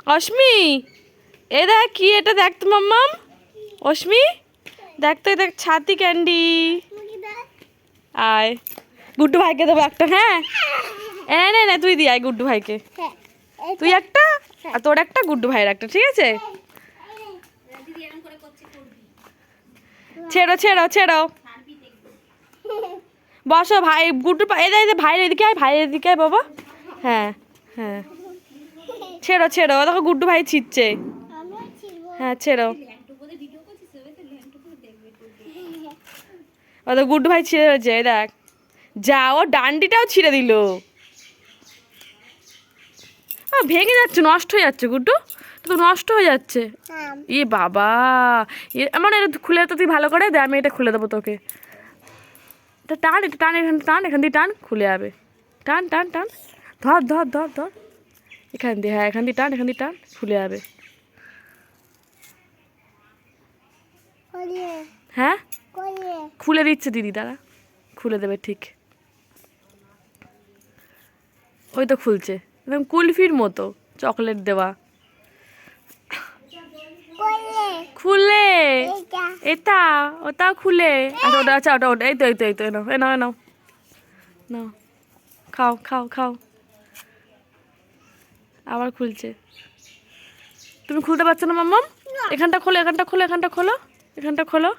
অস্মি, এ দেখ কি এটা, দেখ তো মাম্মাম। অস্মি, দেখ তো, দেখ ছাতি ক্যান্ডি। আয়, গুড্ডু ভাইকে দেবো একটা। হ্যাঁ, নে নে তুই দি আয় গুড্ডু ভাইকে। তুই একটা, আর তোর একটা, গুড্ডু ভাইয়ের একটা, ঠিক আছে? ছেড়ো ছেড়ো ছেড়ো, বসো ভাই। গুড্ডু এদের ভাইয়ের এদিকে আয়, ভাইয়ের এদিকে আয় বাবা। হ্যাঁ হ্যাঁ, ছেড়ো ছেড়ো, দেখো গুড্ডু ভাই ছিটছে। হ্যাঁ ছেড়ো, ও তো গুড্ডু ভাই ছিঁড়ে হয়েছে, দেখ। যা, ও ডান্ডিটাও ছিঁড়ে দিল। ভেঙে যাচ্ছে, নষ্ট হয়ে যাচ্ছে গুড্ডু, তো নষ্ট হয়ে যাচ্ছে। ই বাবা, মানে এটা খুলে তো তুই ভালো করে দে, আমি এটা খুলে দেবো তোকে। এটা টান, এটা টান, এখান টান, এখান দিয়ে টান, খুলে যাবে। টান টান টান, ধর ধর ধর ধর, এখান দিয়ে, হ্যাঁ এখান দিয়ে টান, এখান দিয়ে টান, খুলে যাবে। হ্যাঁ, খুলে দিচ্ছে দিদি, দাঁড়া, খুলে দেবে ঠিক। ওই তো খুলছে, একদম কুলফির মতো, চকলেট দেওয়া। খুলে, এটা ওটা খুলে, আচ্ছা ওটা, আচ্ছা ওটা ওটা, এই তো এই তো এই তো, নাও নাও নাও নাও, খাও খাও খাও। আবার খুলছে, তুমি খুলতে পারছো না মাম্মাম? এখানটা খোলো, এখানটা খোলো, এখানটা খোলো, এখানটা খোলো।